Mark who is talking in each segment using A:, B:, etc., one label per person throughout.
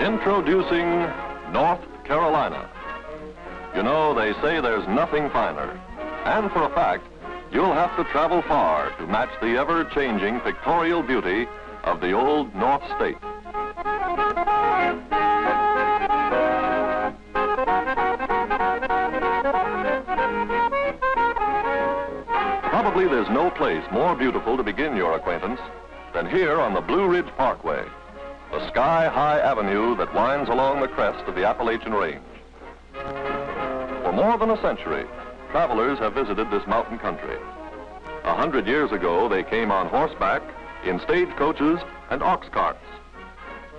A: Introducing North Carolina. You know, they say there's nothing finer. And for a fact, you'll have to travel far to match the ever-changing pictorial beauty of the old North State. Probably there's no place more beautiful to begin your acquaintance than here on the Blue Ridge Parkway, the sky-high avenue that winds along the crest of the Appalachian Range. For more than a century, travelers have visited this mountain country. 100 years ago, they came on horseback, in stagecoaches, and ox carts.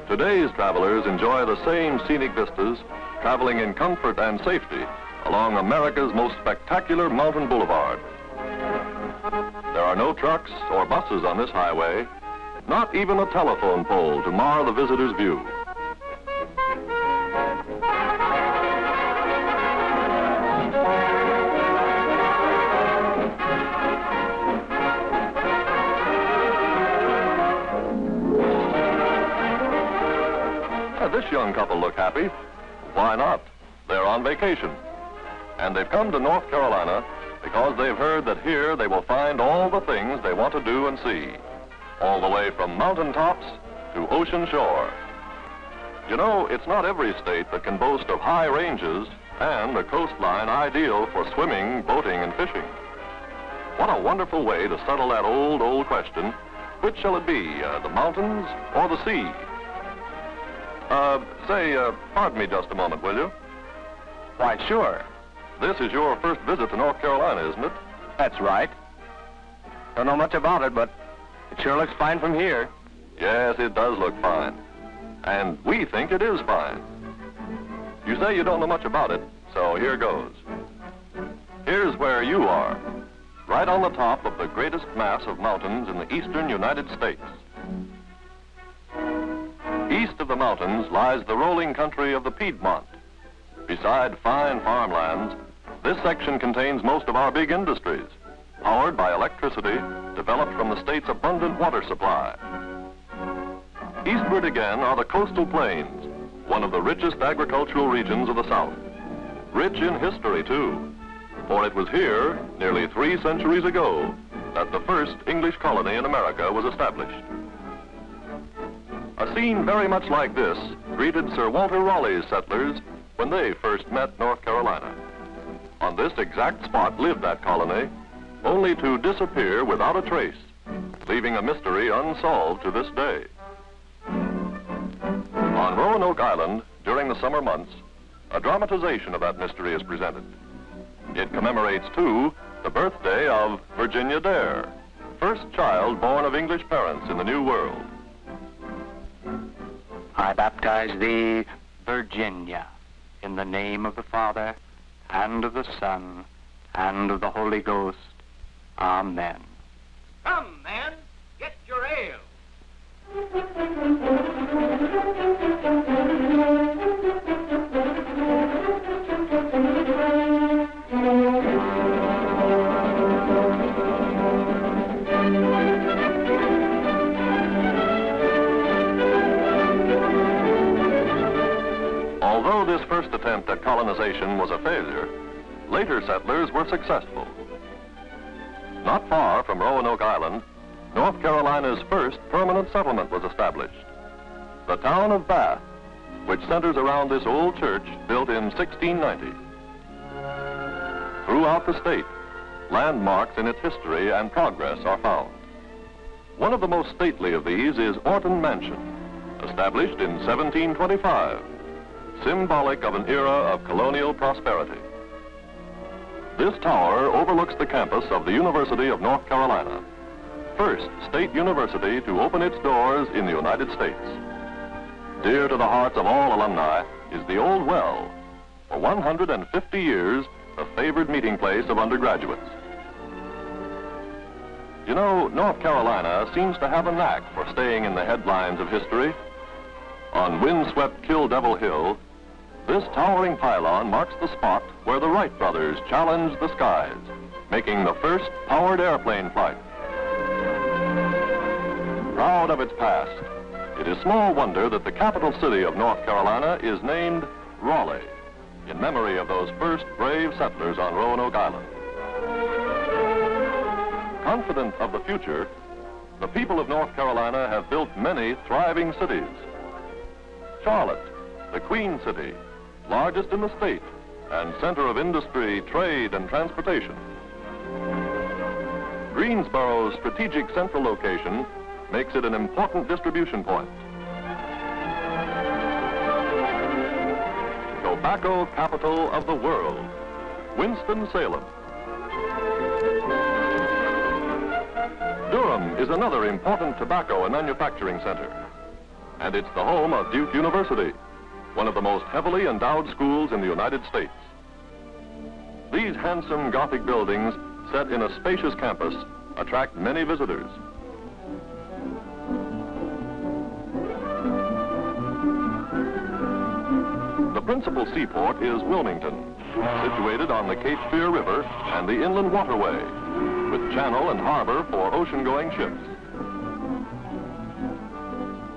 A: Today's travelers enjoy the same scenic vistas, traveling in comfort and safety along America's most spectacular mountain boulevard. There are no trucks or buses on this highway, not even a telephone pole to mar the visitor's view. This young couple look happy. Why not? They're on vacation. And they've come to North Carolina because they've heard that here they will find all the things they want to do and see, all the way from mountaintops to ocean shore. You know, it's not every state that can boast of high ranges and a coastline ideal for swimming, boating, and fishing. What a wonderful way to settle that old question, which shall it be, the mountains or the sea? Pardon me just a moment, will you?
B: Why, sure.
A: This is your first visit to North Carolina, isn't it?
B: That's right. Don't know much about it, but it sure looks fine from here.
A: Yes, it does look fine. And we think it is fine. You say you don't know much about it, so here goes. Here's where you are, right on the top of the greatest mass of mountains in the eastern United States. East of the mountains lies the rolling country of the Piedmont. Beside fine farmlands, this section contains most of our big industries, powered by electricity developed from the state's abundant water supply. Eastward again are the coastal plains, one of the richest agricultural regions of the South. Rich in history, too, for it was here, nearly 3 centuries ago, that the first English colony in America was established. A scene very much like this greeted Sir Walter Raleigh's settlers when they first met North Carolina. On this exact spot lived that colony, only to disappear without a trace, leaving a mystery unsolved to this day. On Roanoke Island, during the summer months, a dramatization of that mystery is presented. It commemorates, too, the birthday of Virginia Dare, first child born of English parents in the New World.
C: I baptize thee, Virginia, in the name of the Father, and of the Son, and of the Holy Ghost. Amen.
D: Come, men, get your ale.
A: Although this first attempt at colonization was a failure, later settlers were successful. Not far from Roanoke Island, North Carolina's first permanent settlement was established, the town of Bath, which centers around this old church built in 1690. Throughout the state, landmarks in its history and progress are found. One of the most stately of these is Orton Mansion, established in 1725. Symbolic of an era of colonial prosperity. This tower overlooks the campus of the University of North Carolina, first state university to open its doors in the United States. Dear to the hearts of all alumni is the Old Well, for 150 years a favored meeting place of undergraduates. You know, North Carolina seems to have a knack for staying in the headlines of history. On windswept Kill Devil Hill, this towering pylon marks the spot where the Wright brothers challenged the skies, making the first powered airplane flight. Proud of its past, It is small wonder that the capital city of North Carolina is named Raleigh, in memory of those first brave settlers on Roanoke Island. Confident of the future, the people of North Carolina have built many thriving cities. Charlotte, the Queen City, largest in the state and center of industry, trade, and transportation. Greensboro's strategic central location makes it an important distribution point. Tobacco capital of the world, Winston-Salem. Durham is another important tobacco and manufacturing center, and it's the home of Duke University, one of the most heavily endowed schools in the United States. These handsome Gothic buildings, set in a spacious campus, attract many visitors. The principal seaport is Wilmington, situated on the Cape Fear River and the inland waterway, with channel and harbor for ocean-going ships.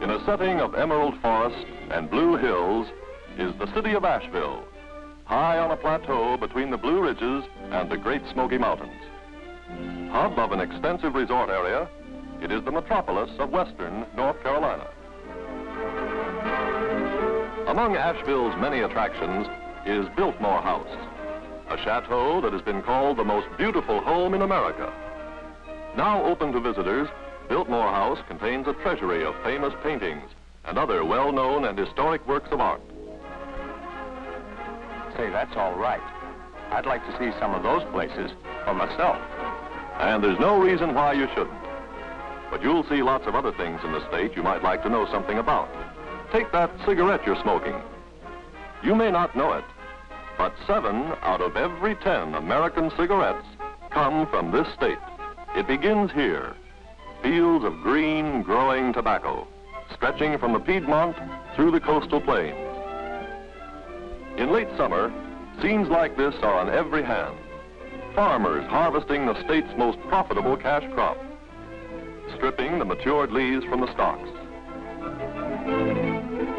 A: In a setting of emerald forest and blue hills is the city of Asheville, high on a plateau between the Blue Ridges and the Great Smoky Mountains. Hub of an extensive resort area, it is the metropolis of western North Carolina. Among Asheville's many attractions is Biltmore House, a chateau that has been called the most beautiful home in America. Now open to visitors, Biltmore House contains a treasury of famous paintings and other well-known and historic works of art.
B: Say, that's all right. I'd like to see some of those places for myself.
A: And there's no reason why you shouldn't. But you'll see lots of other things in the state you might like to know something about. Take that cigarette you're smoking. You may not know it, but 7 out of every 10 American cigarettes come from this state. It begins here. Fields of green, growing tobacco, stretching from the Piedmont through the coastal plains. In late summer, scenes like this are on every hand. Farmers harvesting the state's most profitable cash crop, stripping the matured leaves from the stalks.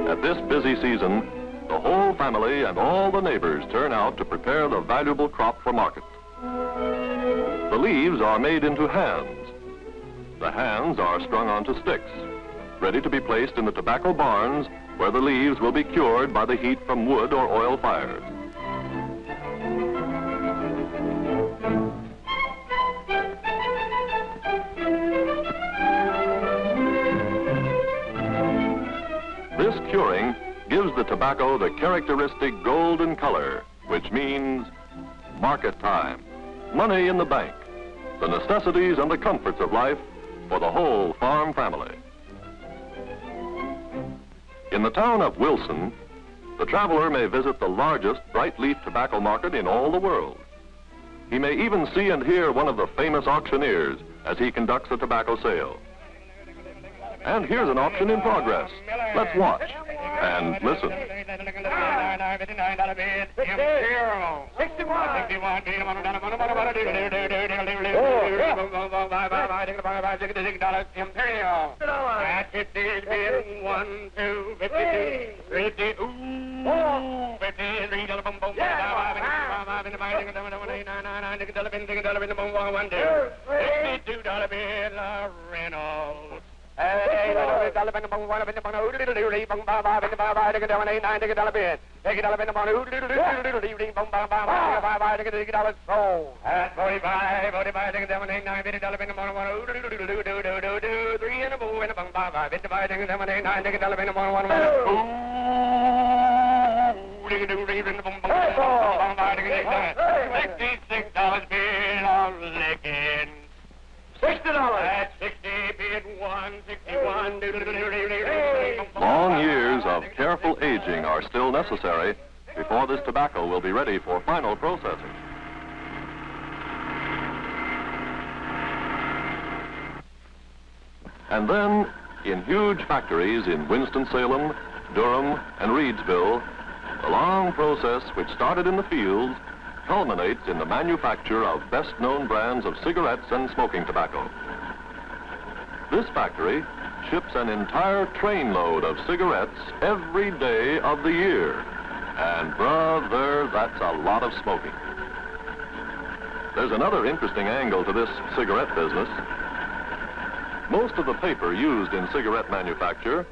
A: At this busy season, the whole family and all the neighbors turn out to prepare the valuable crop for market. The leaves are made into hands. The hands are strung onto sticks, ready to be placed in the tobacco barns where the leaves will be cured by the heat from wood or oil fires. This curing gives the tobacco the characteristic golden color, which means market time, money in the bank, the necessities and the comforts of life for the whole farm family. In the town of Wilson, the traveler may visit the largest bright leaf tobacco market in all the world. He may even see and hear one of the famous auctioneers as he conducts a tobacco sale. And here's an auction in progress. Let's watch and listen. Long years of careful aging are still necessary before this tobacco will be ready for final processing. And then, in huge factories in Winston-Salem, Durham, and Reedsville, the long process which started in the fields culminates in the manufacture of best-known brands of cigarettes and smoking tobacco. This factory, ships an entire trainload of cigarettes every day of the year. And brother, that's a lot of smoking. There's another interesting angle to this cigarette business. Most of the paper used in cigarette manufacture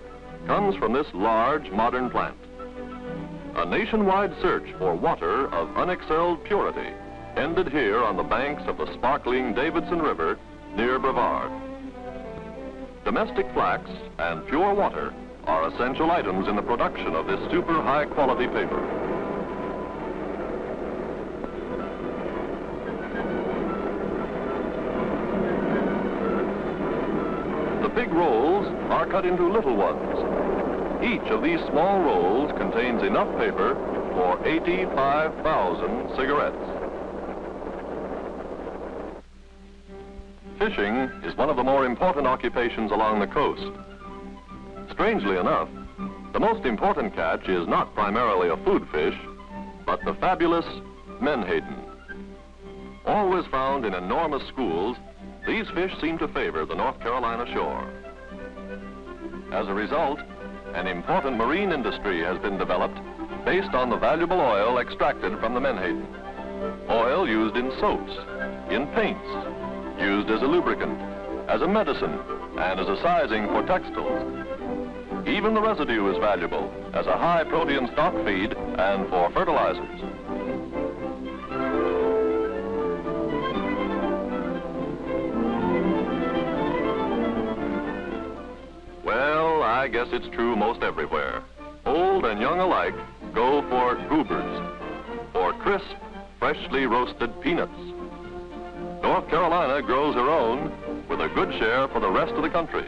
A: comes from this large modern plant. A nationwide search for water of unexcelled purity ended here on the banks of the sparkling Davidson River near Brevard. Domestic flax and pure water are essential items in the production of this super high quality paper. The big rolls are cut into little ones. Each of these small rolls contains enough paper for 85,000 cigarettes. Fishing is one of the more important occupations along the coast. Strangely enough, the most important catch is not primarily a food fish, but the fabulous menhaden. Always found in enormous schools, these fish seem to favor the North Carolina shore. As a result, an important marine industry has been developed based on the valuable oil extracted from the menhaden. Oil used in soaps, in paints, used as a lubricant, as a medicine, and as a sizing for textiles. Even the residue is valuable as a high protein stock feed and for fertilizers. Well, I guess it's true most everywhere. Old and young alike go for goobers, or crisp, freshly roasted peanuts. North Carolina grows her own with a good share for the rest of the country.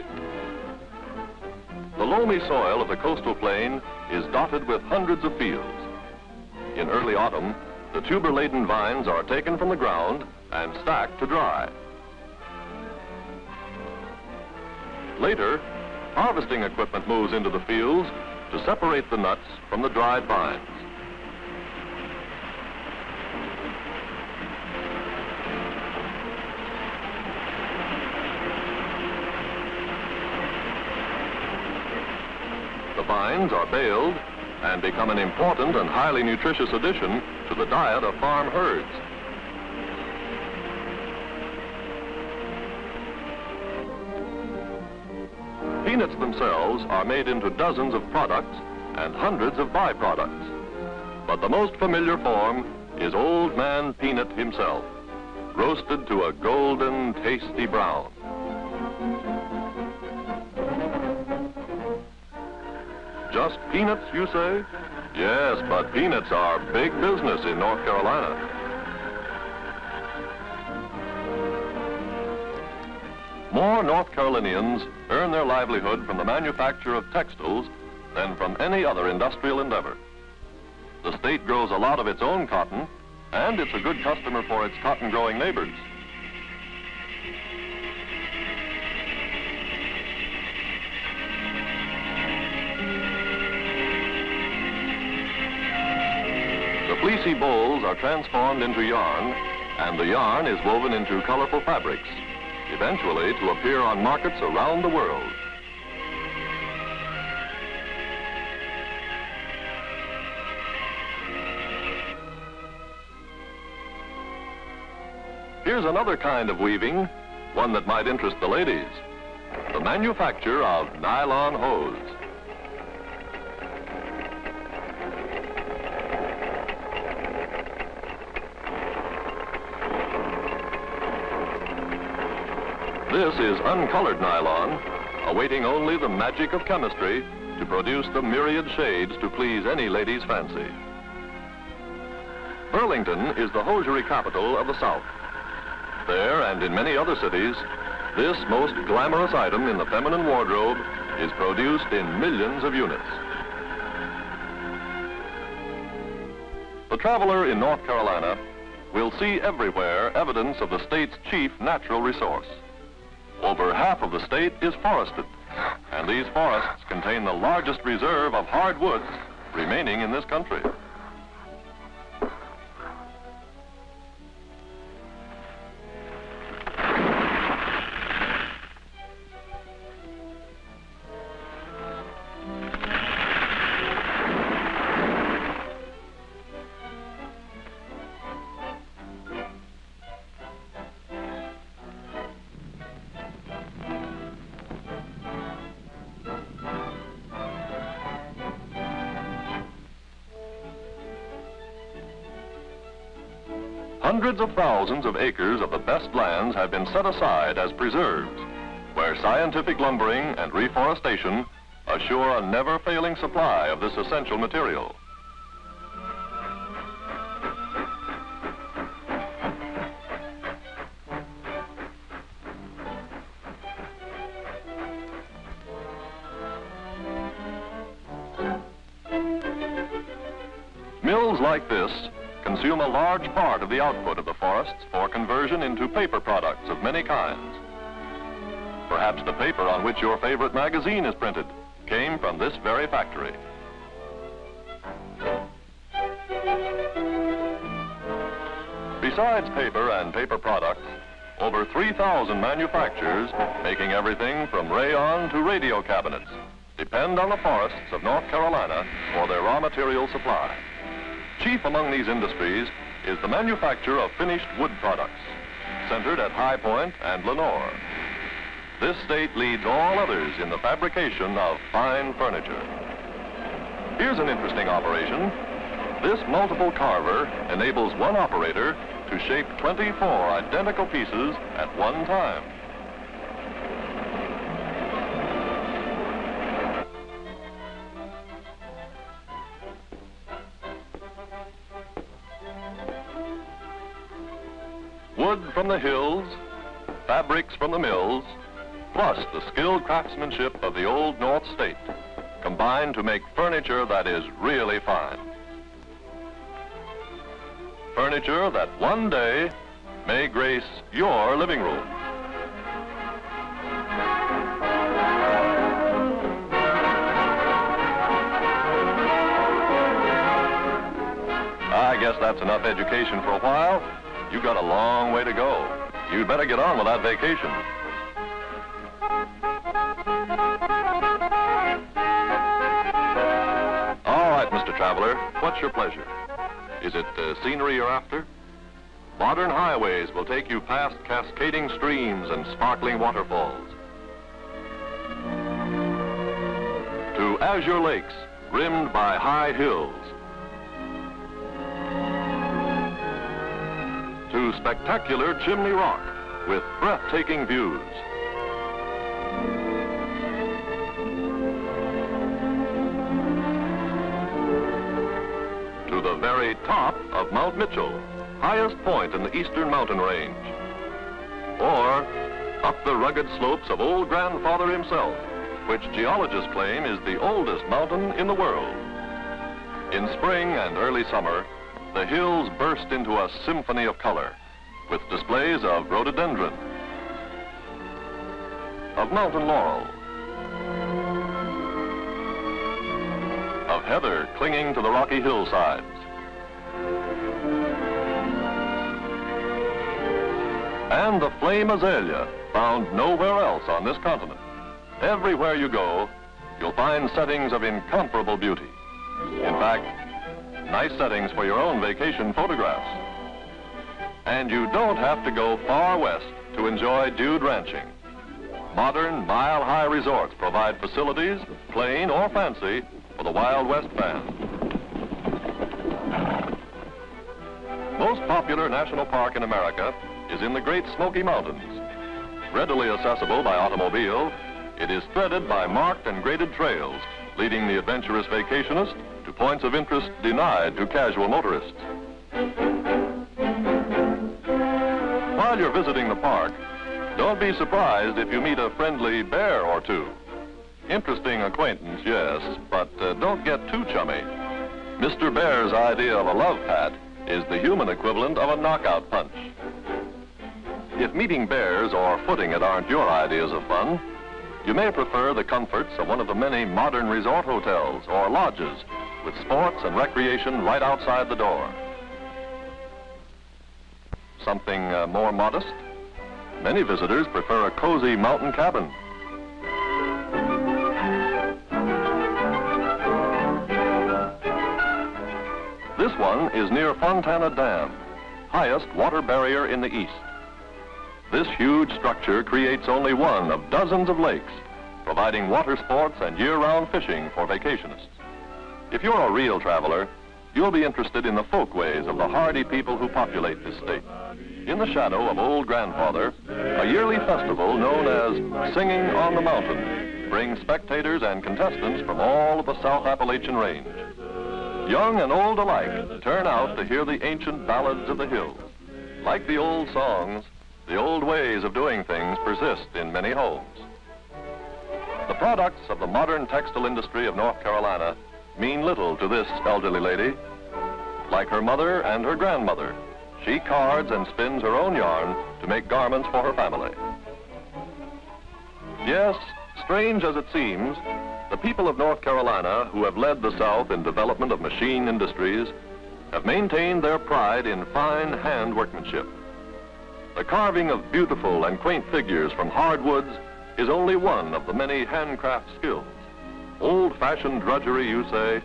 A: The loamy soil of the coastal plain is dotted with hundreds of fields. In early autumn, the tuber-laden vines are taken from the ground and stacked to dry. Later, harvesting equipment moves into the fields to separate the nuts from the dried vines. The vines are baled and become an important and highly nutritious addition to the diet of farm herds. Peanuts themselves are made into dozens of products and hundreds of byproducts. But the most familiar form is Old Man Peanut himself, roasted to a golden, tasty brown. Just peanuts, you say? Yes, but peanuts are big business in North Carolina. More North Carolinians earn their livelihood from the manufacture of textiles than from any other industrial endeavor. The state grows a lot of its own cotton, and it's a good customer for its cotton-growing neighbors. The fleecy bolls are transformed into yarn, and the yarn is woven into colorful fabrics, eventually to appear on markets around the world. Here's another kind of weaving, one that might interest the ladies: the manufacture of nylon hose. This is uncolored nylon, awaiting only the magic of chemistry to produce the myriad shades to please any lady's fancy. Burlington is the hosiery capital of the South. There and in many other cities, this most glamorous item in the feminine wardrobe is produced in millions of units. The traveler in North Carolina will see everywhere evidence of the state's chief natural resource. Over half of the state is forested, and these forests contain the largest reserve of hardwoods remaining in this country. Hundreds of thousands of acres of the best lands have been set aside as preserves, where scientific lumbering and reforestation assure a never-failing supply of this essential material. Mills like this consume a large part of the output of the forests for conversion into paper products of many kinds. Perhaps the paper on which your favorite magazine is printed came from this very factory. Besides paper and paper products, over 3,000 manufacturers, making everything from rayon to radio cabinets, depend on the forests of North Carolina for their raw material supply. Chief among these industries is the manufacture of finished wood products, centered at High Point and Lenore. This state leads all others in the fabrication of fine furniture. Here's an interesting operation. This multiple carver enables one operator to shape 24 identical pieces at one time. Wood from the hills, fabrics from the mills, plus the skilled craftsmanship of the Old North State, combine to make furniture that is really fine. Furniture that one day may grace your living room. I guess that's enough education for a while. You've got a long way to go. You'd better get on with that vacation. All right, Mr. Traveler, what's your pleasure? Is it scenery you're after? Modern highways will take you past cascading streams and sparkling waterfalls, to azure lakes rimmed by high hills, to spectacular Chimney Rock with breathtaking views. To the very top of Mount Mitchell, highest point in the eastern mountain range. Or up the rugged slopes of Old Grandfather himself, which geologists claim is the oldest mountain in the world. In spring and early summer, the hills burst into a symphony of color, with displays of rhododendron, of mountain laurel, of heather clinging to the rocky hillsides, and the flame azalea, found nowhere else on this continent. Everywhere you go, you'll find settings of incomparable beauty. In fact, nice settings for your own vacation photographs. And you don't have to go far west to enjoy dude ranching. Modern, mile-high resorts provide facilities, plain or fancy, for the Wild West fan. Most popular national park in America is in the Great Smoky Mountains. Readily accessible by automobile, it is threaded by marked and graded trails, leading the adventurous vacationist to points of interest denied to casual motorists. While you're visiting the park, don't be surprised if you meet a friendly bear or two. Interesting acquaintance, yes, but don't get too chummy. Mr. Bear's idea of a love pat is the human equivalent of a knockout punch. If meeting bears or footing it aren't your ideas of fun, you may prefer the comforts of one of the many modern resort hotels or lodges with sports and recreation right outside the door. Something more modest? Many visitors prefer a cozy mountain cabin. This one is near Fontana Dam, highest water barrier in the east. This huge structure creates only one of dozens of lakes, providing water sports and year-round fishing for vacationists. If you're a real traveler, you'll be interested in the folkways of the hardy people who populate this state. In the shadow of Old Grandfather, a yearly festival known as Singing on the Mountain brings spectators and contestants from all of the South Appalachian Range. Young and old alike turn out to hear the ancient ballads of the hills. Like the old songs, the old ways of doing things persist in many homes. The products of the modern textile industry of North Carolina mean little to this elderly lady. Like her mother and her grandmother, she cards and spins her own yarn to make garments for her family. Yes, strange as it seems, the people of North Carolina who have led the South in development of machine industries have maintained their pride in fine hand workmanship. The carving of beautiful and quaint figures from hardwoods is only one of the many handcraft skills. Old-fashioned drudgery, you say?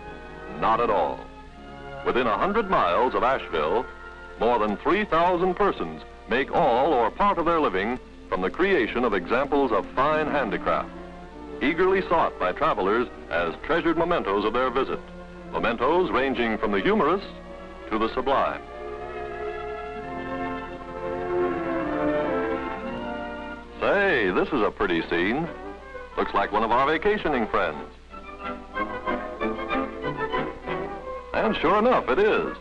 A: Not at all. Within 100 miles of Asheville, more than 3,000 persons make all or part of their living from the creation of examples of fine handicraft, eagerly sought by travelers as treasured mementos of their visit, mementos ranging from the humorous to the sublime. Say, this is a pretty scene. Looks like one of our vacationing friends. And sure enough, it is.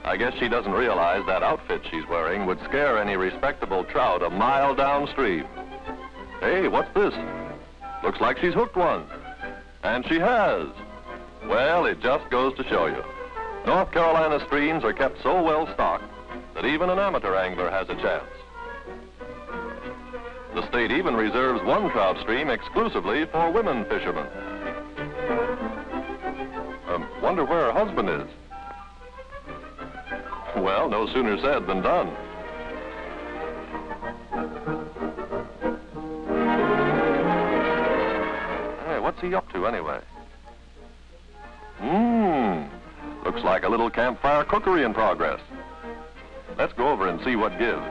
A: I guess she doesn't realize that outfit she's wearing would scare any respectable trout a mile downstream. Hey, what's this? Looks like she's hooked one. And she has. Well, it just goes to show you. North Carolina streams are kept so well stocked that even an amateur angler has a chance. The state even reserves one trout stream exclusively for women fishermen. Wonder where her husband is. Well, no sooner said than done. Hey, what's he up to anyway? Looks like a little campfire cookery in progress. Let's go over and see what gives.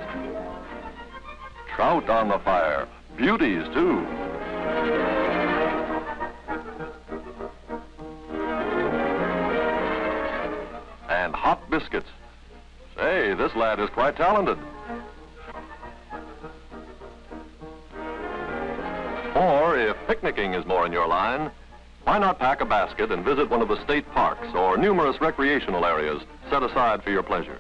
A: Trout on the fire. Beauties, too. And hot biscuits. Say, this lad is quite talented. Or if picnicking is more in your line, why not pack a basket and visit one of the state parks or numerous recreational areas set aside for your pleasure?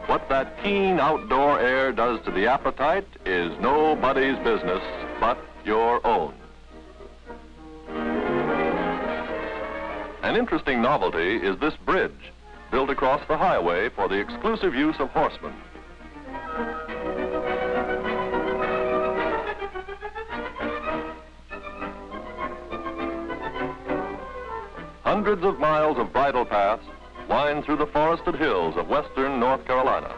A: What that keen outdoor air does to the appetite is nobody's business but your own. An interesting novelty is this bridge, built across the highway for the exclusive use of horsemen. Hundreds of miles of bridle paths wind through the forested hills of western North Carolina.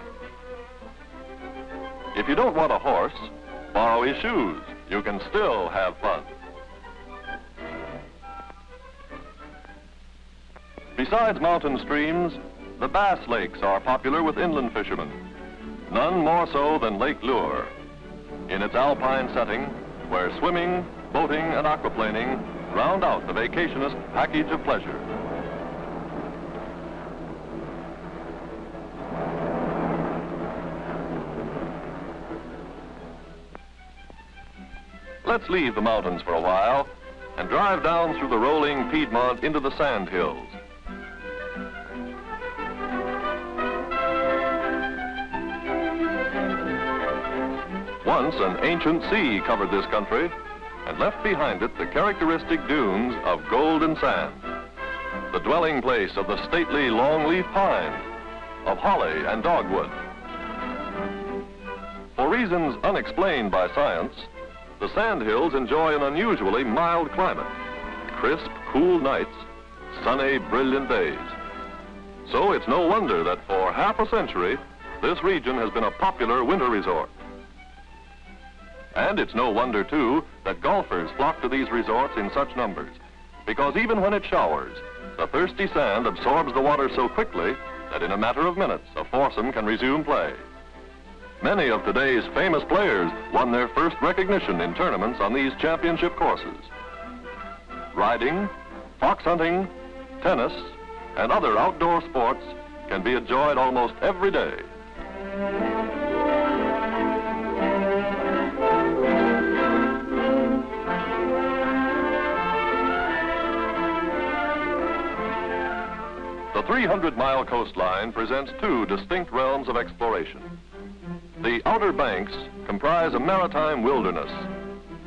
A: If you don't want a horse, borrow his shoes. You can still have fun. Besides mountain streams, the Bass Lakes are popular with inland fishermen, none more so than Lake Lure. In its alpine setting, where swimming, boating, and aquaplaning round out the vacationist package of pleasure. Let's leave the mountains for a while and drive down through the rolling Piedmont into the sand hills. Once an ancient sea covered this country and left behind it the characteristic dunes of golden sand, the dwelling place of the stately longleaf pine, of holly and dogwood. For reasons unexplained by science, the sand hills enjoy an unusually mild climate, crisp, cool nights, sunny, brilliant days. So it's no wonder that for half a century, this region has been a popular winter resort. And it's no wonder, too, that golfers flock to these resorts in such numbers, because even when it showers, the thirsty sand absorbs the water so quickly that in a matter of minutes, a foursome can resume play. Many of today's famous players won their first recognition in tournaments on these championship courses. Riding, fox hunting, tennis, and other outdoor sports can be enjoyed almost every day. The 300-mile coastline presents two distinct realms of exploration. The Outer Banks comprise a maritime wilderness,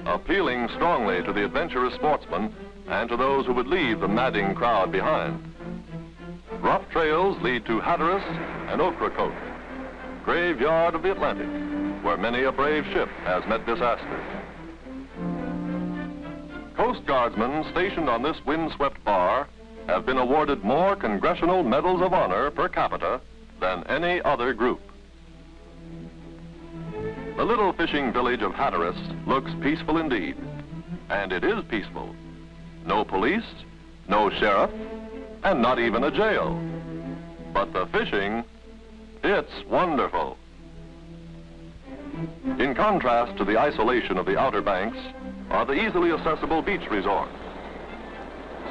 A: appealing strongly to the adventurous sportsman and to those who would leave the madding crowd behind. Rough trails lead to Hatteras and Ocracoke, graveyard of the Atlantic, where many a brave ship has met disaster. Coast Guardsmen stationed on this windswept bar have been awarded more Congressional Medals of Honor per capita than any other group. The little fishing village of Hatteras looks peaceful indeed, and it is peaceful. No police, no sheriff, and not even a jail. But the fishing, it's wonderful. In contrast to the isolation of the Outer Banks are the easily accessible beach resorts.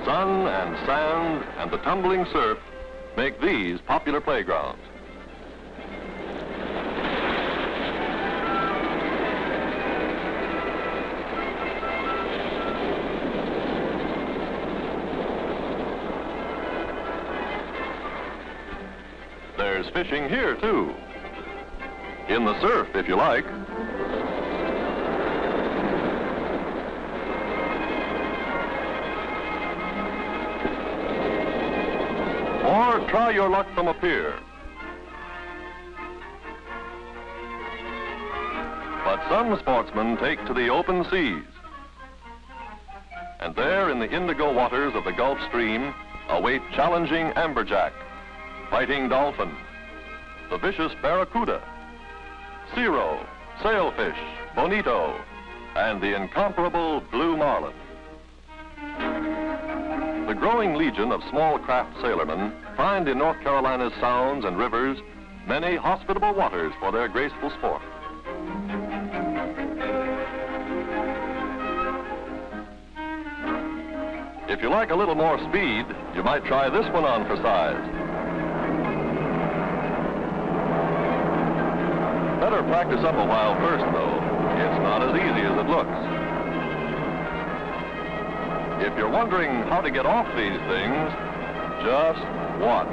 A: Sun and sand and the tumbling surf make these popular playgrounds. There's fishing here, too. In the surf, if you like. Or try your luck from a pier. But some sportsmen take to the open seas. And there in the indigo waters of the Gulf Stream await challenging amberjack, fighting dolphin, the vicious barracuda, cero, sailfish, bonito, and the incomparable blue marlin. The growing legion of small craft sailormen find in North Carolina's sounds and rivers many hospitable waters for their graceful sport. If you like a little more speed, you might try this one on for size. Better practice up a while first, though. It's not as easy as it looks. If you're wondering how to get off these things, just watch.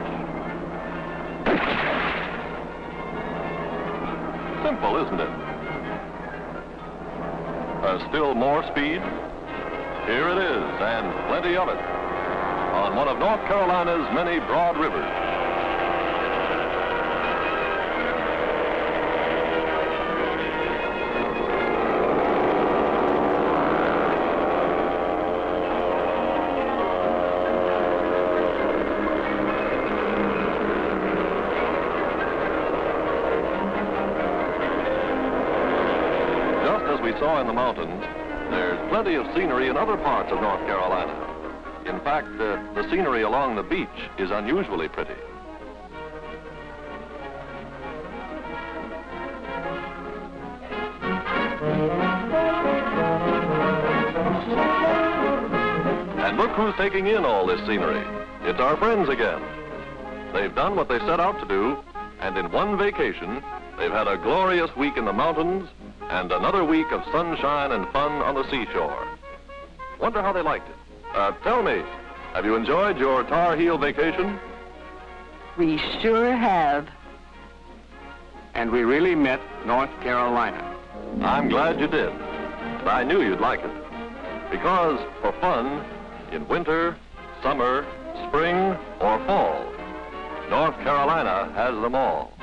A: Simple, isn't it? Still more speed? Here it is, and plenty of it, on one of North Carolina's many broad rivers. Saw in the mountains, there's plenty of scenery in other parts of North Carolina. In fact, the scenery along the beach is unusually pretty. And look who's taking in all this scenery. It's our friends again. They've done what they set out to do, and in one vacation, they've had a glorious week in the mountains and another week of sunshine and fun on the seashore. Wonder how they liked it. Tell me, have you enjoyed your Tar Heel vacation?
E: We sure have.
C: And we really met North Carolina.
A: I'm glad you did. I knew you'd like it. Because for fun, in winter, summer, spring, or fall, North Carolina has them all.